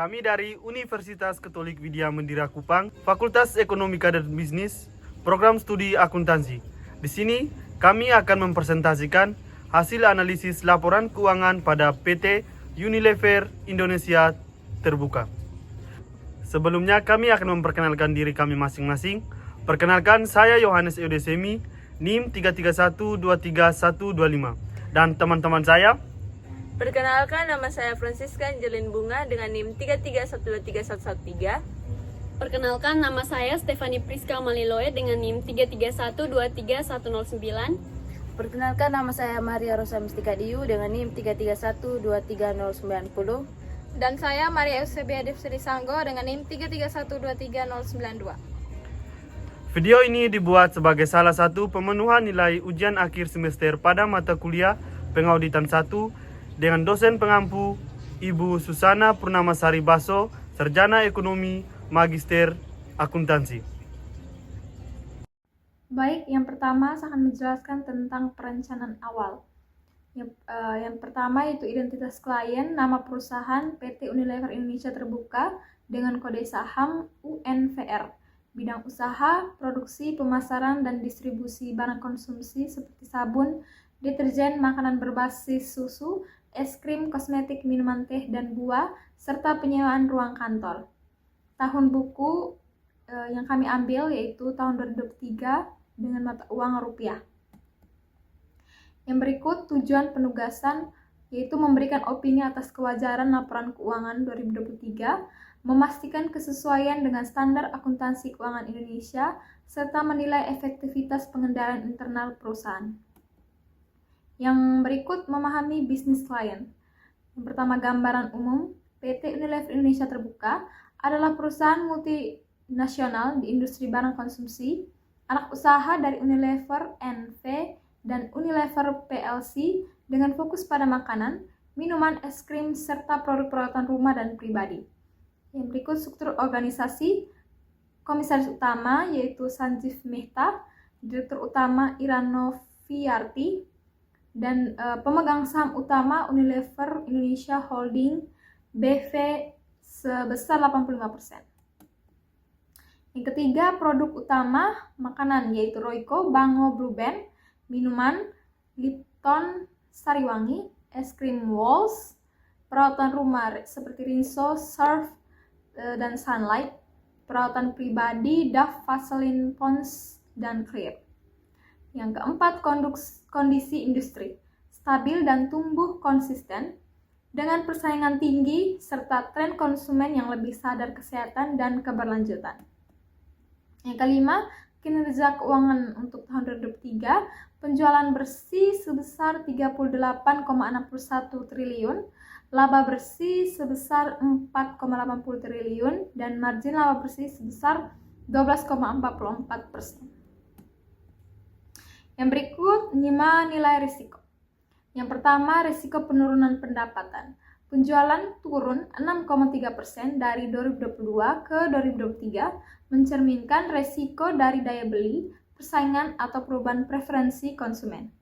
Kami dari Universitas Katolik Widya Mandira Kupang, Fakultas Ekonomika dan Bisnis, Program Studi Akuntansi. Di sini kami akan mempresentasikan hasil analisis laporan keuangan pada PT Unilever Indonesia Terbuka. Sebelumnya kami akan memperkenalkan diri kami masing-masing. Perkenalkan, saya Yohanes Eudesemi, NIM 3312325, dan teman-teman saya. Perkenalkan, nama saya Francisca Angelin Bunga dengan NIM 3312313. Perkenalkan, nama saya Stefani Priska Maliloe dengan NIM 331233109. Perkenalkan, nama saya Maria Rosa Mistika Diu dengan NIM 331230090. Dan saya Maria Eusebia Devsri Sanggo dengan NIM 331230092. Video ini dibuat sebagai salah satu pemenuhan nilai ujian akhir semester pada mata kuliah Pengauditan 1 dengan dosen pengampu Ibu Susana Purnamasari Baso, Sarjana Ekonomi, Magister Akuntansi. Baik, yang pertama saya akan menjelaskan tentang perencanaan awal. Yang pertama yaitu identitas klien, nama perusahaan PT Unilever Indonesia Terbuka dengan kode saham UNVR. Bidang usaha, produksi, pemasaran, dan distribusi barang konsumsi seperti sabun, deterjen, makanan berbasis susu, es krim, kosmetik, minuman teh, dan buah, serta penyewaan ruang kantor. Tahun buku yang kami ambil yaitu tahun 2023 dengan mata uang rupiah. Yang berikut tujuan penugasan yaitu memberikan opini atas kewajaran laporan keuangan 2023, memastikan kesesuaian dengan standar akuntansi keuangan Indonesia, serta menilai efektivitas pengendalian internal perusahaan. Yang berikut memahami bisnis klien. Yang pertama, gambaran umum. PT Unilever Indonesia Terbuka adalah perusahaan multinasional di industri barang konsumsi, anak usaha dari Unilever NV dan Unilever PLC dengan fokus pada makanan, minuman, es krim, serta produk perawatan rumah dan pribadi. Yang berikut struktur organisasi. Komisaris utama yaitu Sanjeev Mehta, Direktur Utama Irano Viarti, dan pemegang saham utama Unilever Indonesia Holding BV sebesar 85%. Yang ketiga, produk utama makanan yaitu Royco, Bango, Blue Band, minuman Lipton, Sariwangi, es krim Walls, perawatan rumah seperti Rinso, Surf, dan Sunlight, perawatan pribadi Dove, Vaseline, Pond's, dan Clear. Yang keempat, kondisi industri stabil dan tumbuh konsisten dengan persaingan tinggi serta tren konsumen yang lebih sadar kesehatan dan keberlanjutan. Yang kelima, kinerja keuangan untuk tahun 2023, penjualan bersih sebesar 38,61 triliun, laba bersih sebesar 4,80 triliun, dan margin laba bersih sebesar 12,44%. Yang berikut 5 nilai risiko. Yang pertama, risiko penurunan pendapatan. Penjualan turun 6,3% dari 2022 ke 2023, mencerminkan risiko dari daya beli, persaingan, atau perubahan preferensi konsumen.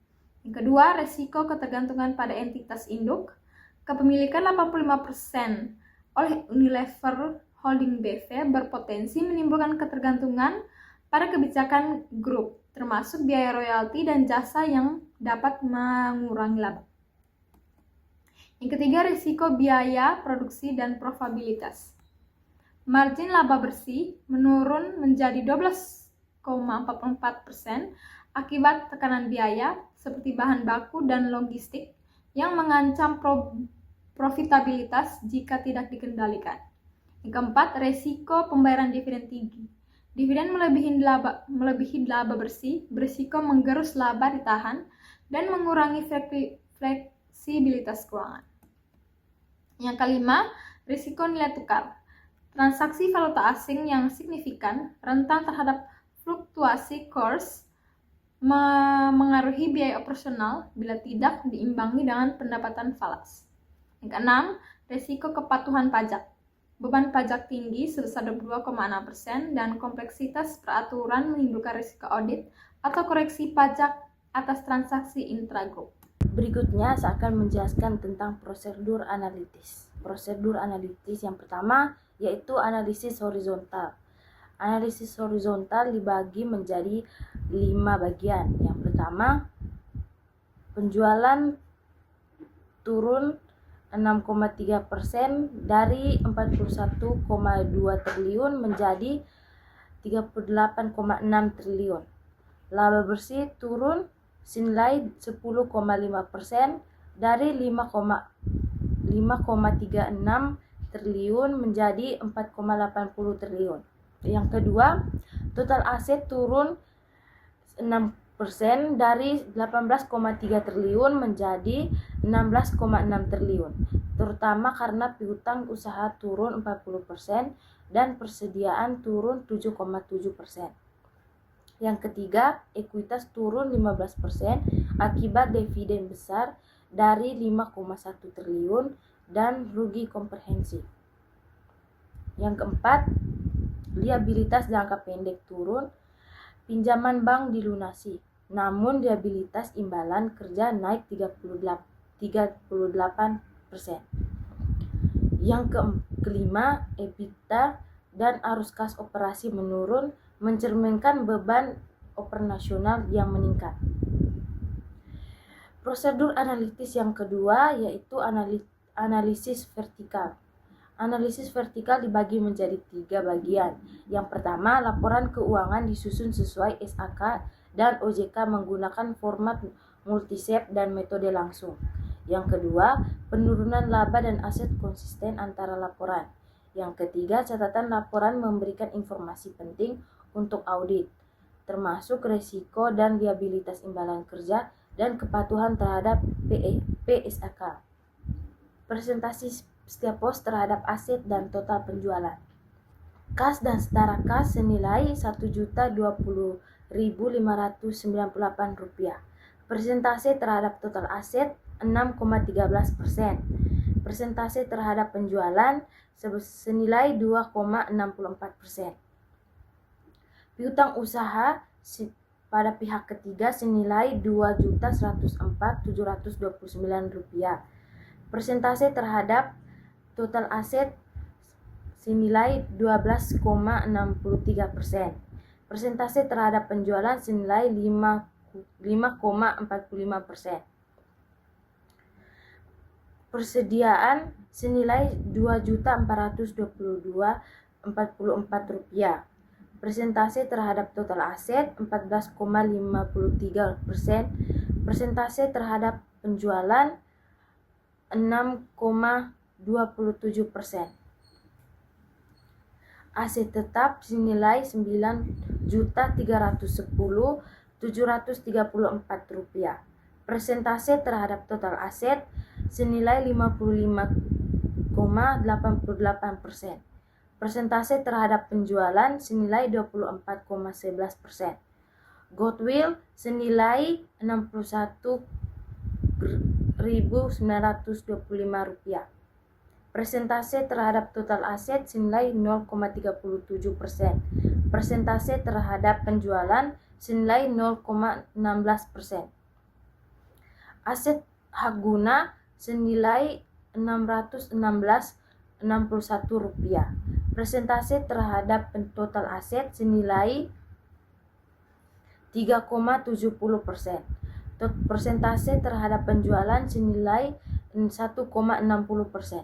Yang kedua, risiko ketergantungan pada entitas induk. Kepemilikan 85% oleh Unilever Holding BV berpotensi menimbulkan ketergantungan pada kebijakan grup, termasuk biaya royalti dan jasa yang dapat mengurangi laba. Yang ketiga, risiko biaya produksi dan profitabilitas. Margin laba bersih menurun menjadi 12,44% akibat tekanan biaya seperti bahan baku dan logistik yang mengancam profitabilitas jika tidak dikendalikan. Yang keempat, risiko pembayaran dividen tinggi. Dividen melebihi laba bersih, berisiko menggerus laba ditahan, dan mengurangi fleksibilitas keuangan. Yang kelima, risiko nilai tukar. Transaksi valuta asing yang signifikan, rentan terhadap fluktuasi kurs, mengaruhi biaya operasional bila tidak diimbangi dengan pendapatan falas. Yang keenam, risiko kepatuhan pajak. Beban pajak tinggi sebesar 22,6% dan kompleksitas peraturan menimbulkan risiko audit atau koreksi pajak atas transaksi intragroup. Berikutnya saya akan menjelaskan tentang prosedur analitis. prosedur analitis yang pertama yaitu analisis horizontal. Analisis horizontal dibagi menjadi 5 bagian. Yang pertama, penjualan turun 6,3% dari 41,2 triliun menjadi 38,6 triliun. Laba bersih turun senilai 10,5% dari 5,36 triliun menjadi 4,80 triliun. Yang kedua, total aset turun 6% dari 18,3 triliun menjadi 16,6 triliun, terutama karena piutang usaha turun 40% dan persediaan turun 7,7%. Yang ketiga, ekuitas turun 15% akibat dividen besar dari 5,1 triliun dan rugi komprehensif. Yang keempat, liabilitas jangka pendek turun, pinjaman bank dilunasi, namun liabilitas imbalan kerja naik 38%. Yang kelima, EBITDA dan arus kas operasi menurun, mencerminkan beban operasional yang meningkat. Prosedur analitis yang kedua yaitu analisis vertikal. Analisis vertikal dibagi menjadi 3 bagian. Yang pertama, laporan keuangan disusun sesuai SAK dan OJK menggunakan format multisep dan metode langsung. Yang kedua, penurunan laba dan aset konsisten antara laporan. Yang ketiga, catatan laporan memberikan informasi penting untuk audit, termasuk risiko dan liabilitas imbalan kerja dan kepatuhan terhadap PSAK. Presentasi setiap pos terhadap aset dan total penjualan. Kas dan setara kas senilai Rp1.020.598. Persentase terhadap total aset 6,13%. Persentase terhadap penjualan senilai 2,64%. Piutang usaha pada pihak ketiga senilai Rp2.104.729. Persentase terhadap total aset senilai 12,63%. Persentase terhadap penjualan senilai 5,45%. Persediaan senilai Rp2.422.044. Persentase terhadap total aset 14,53%. Persentase terhadap penjualan 6,27%. Aset tetap senilai Rp9.310.734. Persentase terhadap total aset senilai 55,88%. Persentase terhadap penjualan senilai 24,11%. Goodwill senilai Rp61.925. Persentase terhadap total aset senilai 0,37%. Persentase terhadap penjualan senilai 0,16%. Aset hak guna senilai Rp616.61. Persentase terhadap total aset senilai 3,70%. Persentase terhadap penjualan senilai 1,60%.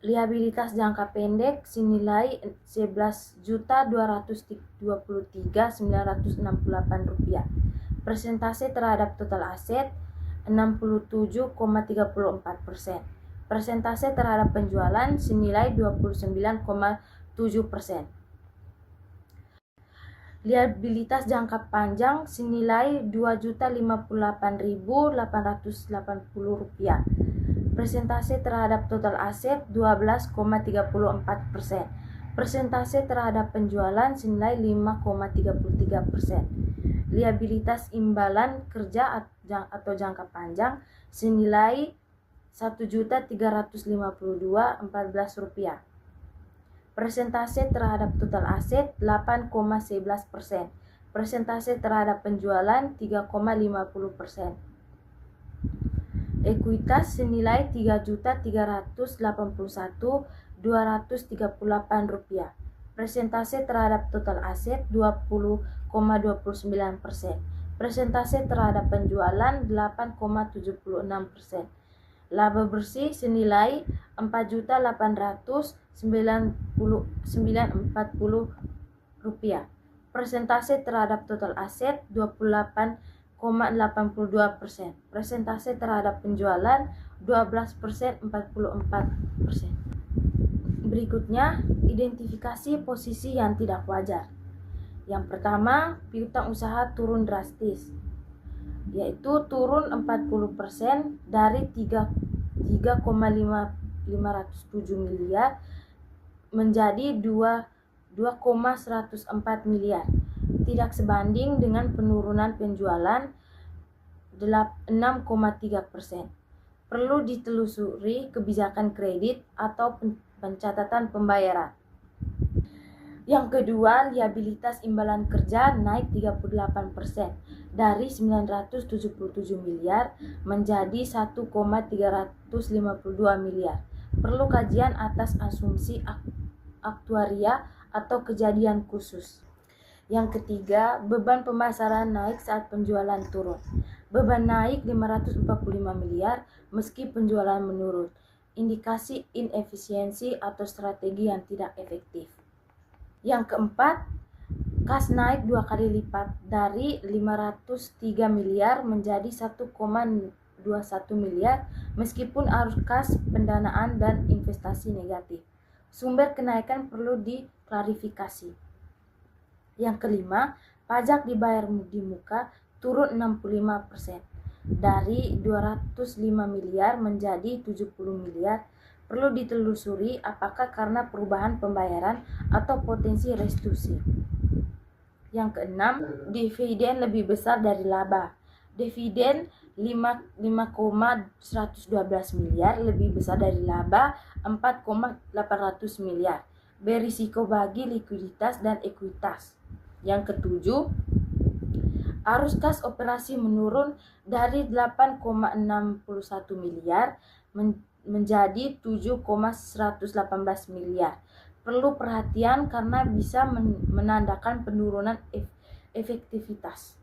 Liabilitas jangka pendek senilai Rp11.223.968. Persentase terhadap total aset 67,34%. Persentase terhadap penjualan senilai 29,7%. Liabilitas jangka panjang senilai Rp2.058.880. Persentase terhadap total aset 12,34%. Persentase terhadap penjualan senilai 5,33%. Liabilitas imbalan kerja atau jangka panjang senilai Rp1.352.014. Persentase terhadap total aset 8,11%. Persentase terhadap penjualan 3,50%. Ekuitas senilai Rp3.381.238. Persentase terhadap total aset 20,29%. Persentase terhadap penjualan 8,76%. Laba bersih senilai Rp4.899.40. Persentase terhadap total aset 28,82%. Persentase terhadap penjualan 12%, 44%. Berikutnya, identifikasi posisi yang tidak wajar. Yang pertama, piutang usaha turun drastis, yaitu turun 40% dari 3,507 miliar menjadi 2,104 miliar. Tidak sebanding dengan penurunan penjualan 6,3%. Perlu ditelusuri kebijakan kredit atau pencatatan pembayaran. Yang kedua, liabilitas imbalan kerja naik 38% dari 977 miliar menjadi 1,352 miliar. Perlu kajian atas asumsi aktuaria atau kejadian khusus. Yang ketiga, beban pemasaran naik saat penjualan turun. Beban naik 545 miliar meski penjualan menurun. Indikasi inefisiensi atau strategi yang tidak efektif. Yang keempat, kas naik 2 kali lipat dari 503 miliar menjadi 1,21 miliar meskipun arus kas pendanaan dan investasi negatif. Sumber kenaikan perlu diklarifikasi. Yang kelima, pajak dibayar di muka turun 65% dari 205 miliar menjadi 70 miliar. Perlu ditelusuri apakah karena perubahan pembayaran atau potensi restitusi. Yang keenam, dividen lebih besar dari laba. Dividen 5,112 miliar lebih besar dari laba 4,800 miliar. Berisiko bagi likuiditas dan ekuitas. Yang ketujuh, arus kas operasi menurun dari 8,61 miliar menjadi 7,118 miliar. Perlu perhatian karena bisa menandakan penurunan efektivitas.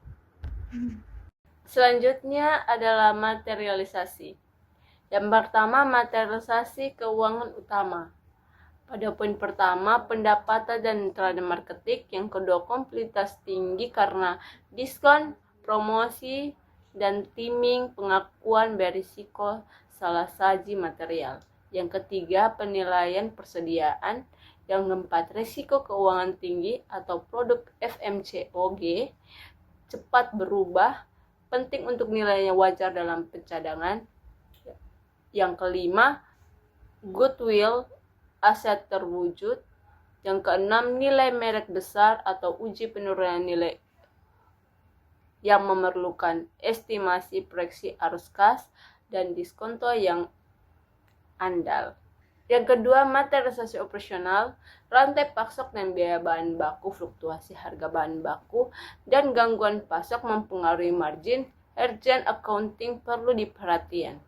Selanjutnya adalah materialisasi. Yang pertama, materialisasi keuangan utama. Pada poin pertama, pendapatan dan trade marketing. Yang kedua, kompleksitas tinggi karena diskon, promosi, dan timing pengakuan berisiko salah saji material. Yang ketiga, penilaian persediaan. Yang keempat, risiko keuangan tinggi atau produk FMCOG cepat berubah, penting untuk nilainya wajar dalam pencadangan. Yang kelima, goodwill, aset terwujud. Yang keenam, nilai merek besar atau uji penurunan nilai yang memerlukan estimasi proyeksi arus kas dan diskonto yang andal. Yang kedua, materialisasi operasional, rantai pasok dan biaya bahan baku, fluktuasi harga bahan baku, dan gangguan pasok mempengaruhi margin. Urgent accounting perlu diperhatikan.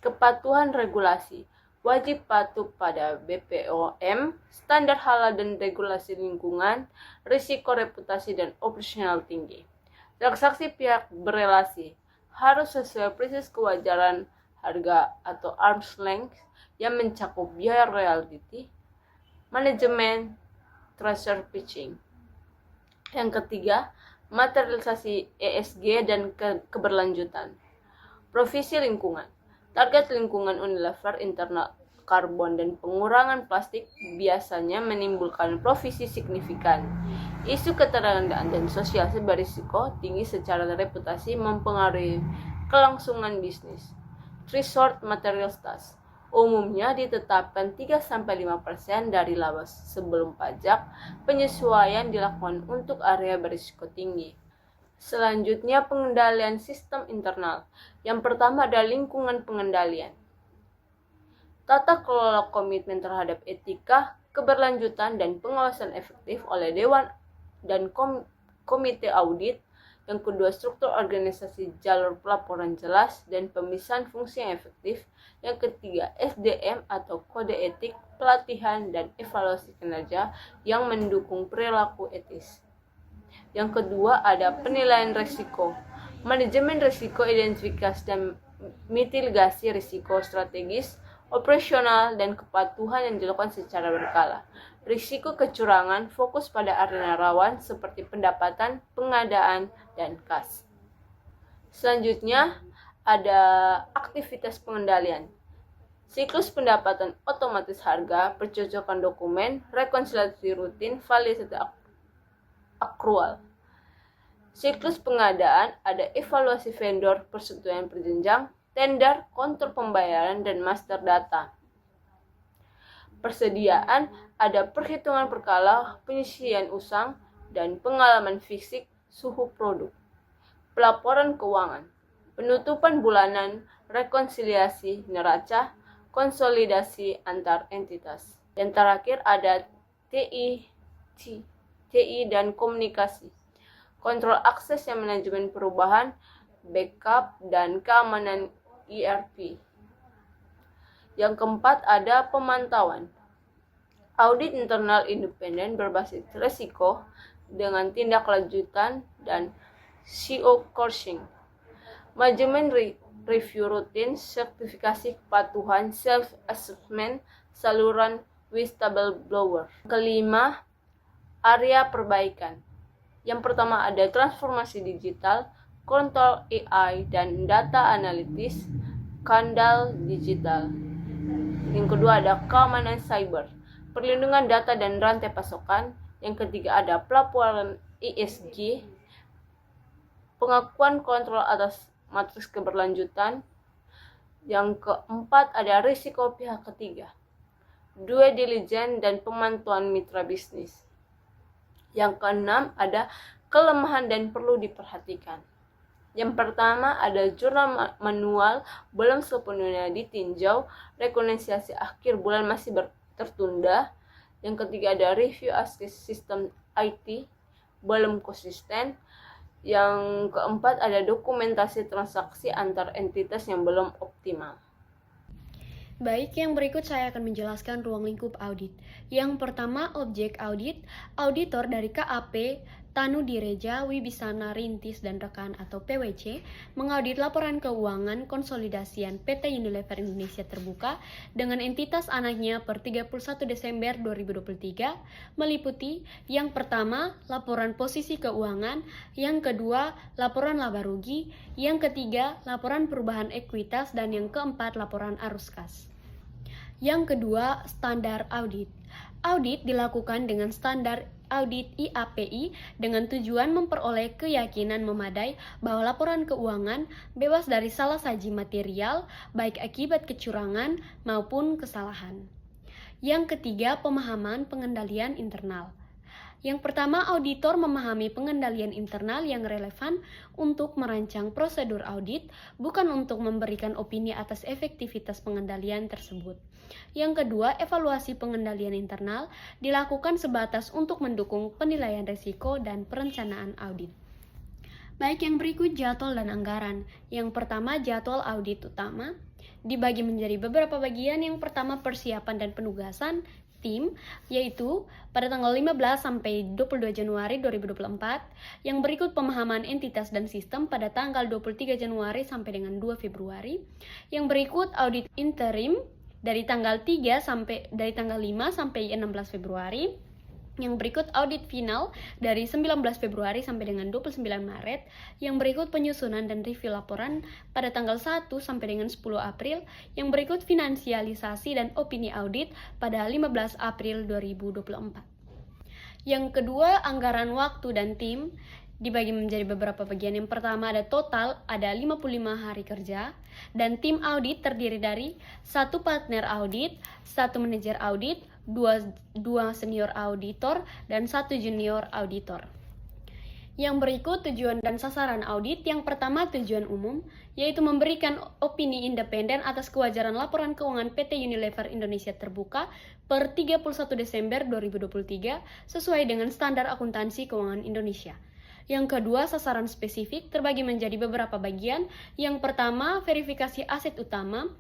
Kepatuhan regulasi, wajib patuh pada BPOM, standar halal dan regulasi lingkungan, risiko reputasi dan operasional tinggi. Transaksi pihak berelasi harus sesuai prinsip kewajaran harga atau arm's length yang mencakup biaya royalty, manajemen, transfer pitching. Yang ketiga, materialisasi ESG dan keberlanjutan. Provisi lingkungan, target lingkungan Unilever internal karbon dan pengurangan plastik biasanya menimbulkan provisi signifikan. Isu ketenagaan dan sosial berisiko tinggi secara reputasi mempengaruhi kelangsungan bisnis. Threshold materialitas umumnya ditetapkan 3-5% dari laba sebelum pajak. Penyesuaian dilakukan untuk area berisiko tinggi. Selanjutnya, pengendalian sistem internal. Yang pertama adalah lingkungan pengendalian. Tata kelola komitmen terhadap etika, keberlanjutan, dan pengawasan efektif oleh Dewan dan Komite Audit Yang kedua, struktur organisasi, jalur pelaporan jelas dan pemisahan fungsi yang efektif. Yang ketiga, SDM atau kode etik, pelatihan dan evaluasi kinerja yang mendukung perilaku etis. Yang kedua, ada penilaian risiko, manajemen risiko, identifikasi dan mitigasi risiko strategis, operasional, dan kepatuhan yang dilakukan secara berkala. Risiko kecurangan fokus pada arena rawan seperti pendapatan, pengadaan, dan kas. Selanjutnya, ada aktivitas pengendalian. Siklus pendapatan otomatis harga, percocokan dokumen, rekonsiliasi rutin, validasi akrual. Siklus pengadaan ada evaluasi vendor, persetujuan perjenjang, tender, kontrol pembayaran, dan master data. Persediaan ada perhitungan berkala, penyisian usang, dan pengalaman fisik suhu produk. Pelaporan keuangan, penutupan bulanan, rekonsiliasi neraca, konsolidasi antar entitas. Dan terakhir ada TI dan komunikasi. Kontrol akses yang manajemen perubahan, backup, dan keamanan ERP. Yang keempat ada pemantauan. Audit internal independen berbasis risiko dengan tindak lanjutan dan CO coursing. Manajemen review rutin, sertifikasi kepatuhan, self-assessment, saluran whistleblower. Kelima, area perbaikan. Yang pertama ada transformasi digital, kontrol AI dan data analitis, skandal digital. Yang kedua ada keamanan cyber, perlindungan data dan rantai pasokan. Yang ketiga ada pelaporan ESG, pengakuan kontrol atas matriks keberlanjutan. Yang keempat ada risiko pihak ketiga, due diligence dan pemantauan mitra bisnis. Yang keenam ada kelemahan dan perlu diperhatikan. Yang pertama ada jurnal manual belum sepenuhnya ditinjau, rekonsiliasi akhir bulan masih tertunda. Yang ketiga ada review aspek sistem IT belum konsisten. Yang keempat ada dokumentasi transaksi antar entitas yang belum optimal. Baik, yang berikut saya akan menjelaskan ruang lingkup audit. Yang pertama, objek audit. Auditor dari KAP, Tanu Direja, Wibisana Rintis dan Rekan atau PWC mengaudit laporan keuangan konsolidasian PT Unilever Indonesia Terbuka dengan entitas anaknya per 31 Desember 2023 meliputi yang pertama, laporan posisi keuangan, yang kedua, laporan laba rugi, yang ketiga, laporan perubahan ekuitas, dan yang keempat, laporan arus kas. Yang kedua, standar audit. Audit dilakukan dengan standar audit IAPI dengan tujuan memperoleh keyakinan memadai bahwa laporan keuangan bebas dari salah saji material, baik akibat kecurangan maupun kesalahan. Yang ketiga, pemahaman pengendalian internal. Yang pertama, auditor memahami pengendalian internal yang relevan untuk merancang prosedur audit, bukan untuk memberikan opini atas efektivitas pengendalian tersebut. Yang kedua, evaluasi pengendalian internal dilakukan sebatas untuk mendukung penilaian risiko dan perencanaan audit. Baik, yang berikut jadwal dan anggaran. Yang pertama, jadwal audit utama dibagi menjadi beberapa bagian. Yang pertama, persiapan dan penugasan tim, yaitu pada tanggal 15 sampai 22 Januari 2024. Yang berikut pemahaman entitas dan sistem pada tanggal 23 Januari sampai dengan 2 Februari. Yang berikut audit interim dari tanggal 5 sampai 16 Februari. Yang berikut audit final dari 19 Februari sampai dengan 29 Maret. Yang berikut penyusunan dan review laporan pada tanggal 1 sampai dengan 10 April. Yang berikut finansialisasi dan opini audit pada 15 April 2024. Yang kedua, anggaran waktu dan tim dibagi menjadi beberapa bagian. Yang pertama ada total ada 55 hari kerja, dan tim audit terdiri dari 1 partner audit, 1 manajer audit, 2 senior auditor, dan 1 junior auditor. Yang berikut tujuan dan sasaran audit. Yang pertama, tujuan umum, yaitu memberikan opini independen atas kewajaran laporan keuangan PT Unilever Indonesia Terbuka per 31 Desember 2023 sesuai dengan standar akuntansi keuangan Indonesia. Yang kedua, sasaran spesifik terbagi menjadi beberapa bagian. Yang pertama, verifikasi aset utama.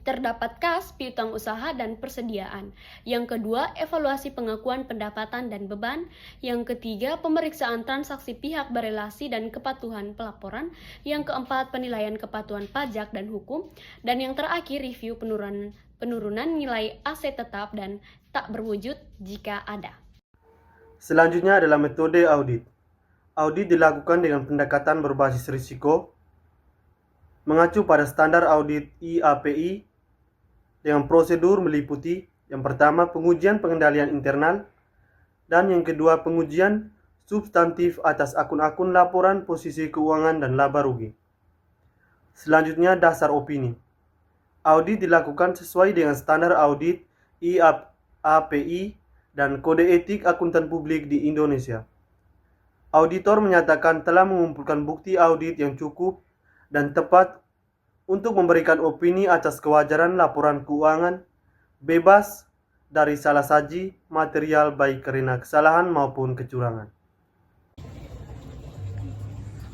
Terdapat kas, piutang usaha, dan persediaan. Yang kedua, evaluasi pengakuan pendapatan dan beban. Yang ketiga, pemeriksaan transaksi pihak berelasi dan kepatuhan pelaporan. Yang keempat, penilaian kepatuhan pajak dan hukum. Dan yang terakhir, review penurunan nilai aset tetap dan tak berwujud jika ada. Selanjutnya adalah metode audit. Audit dilakukan dengan pendekatan berbasis risiko, mengacu pada standar audit IAPI, dengan prosedur meliputi yang pertama pengujian pengendalian internal, dan yang kedua pengujian substantif atas akun-akun laporan posisi keuangan dan laba rugi. Selanjutnya dasar opini. Audit dilakukan sesuai dengan standar audit IAPI dan kode etik akuntan publik di Indonesia. Auditor menyatakan telah mengumpulkan bukti audit yang cukup dan tepat untuk memberikan opini atas kewajaran laporan keuangan, bebas dari salah saji material baik karena kesalahan maupun kecurangan.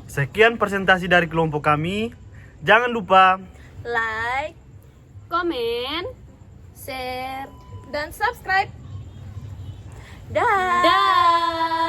Sekian presentasi dari kelompok kami. Jangan lupa Like, Komen, share, dan subscribe. dah.